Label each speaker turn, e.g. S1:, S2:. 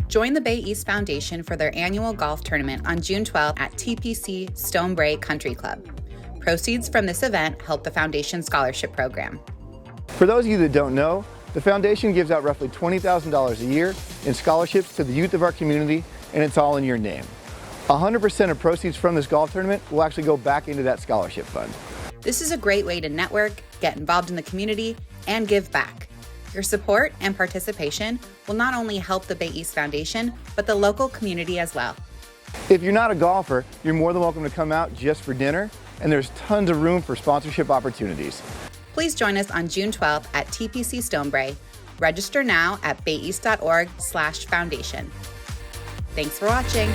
S1: Join the Bay East Foundation for their annual golf tournament on June 12th at TPC Stonebray Country Club. Proceeds from this event help the Foundation Scholarship Program.
S2: For those of you that don't know, the Foundation gives out roughly $20,000 a year in scholarships to the youth of our community, and it's all in your name. 100% of proceeds from this golf tournament will actually go back into that scholarship fund.
S1: This is a great way to network, get involved in the community, and give back. Your support and participation will not only help the Bay East Foundation, but the local community as well.
S2: If you're not a golfer, you're more than welcome to come out just for dinner, and there's tons of room for sponsorship opportunities.
S1: Please join us on June 12th at TPC Stonebray. Register now at bayeast.org/foundation. Thanks for watching.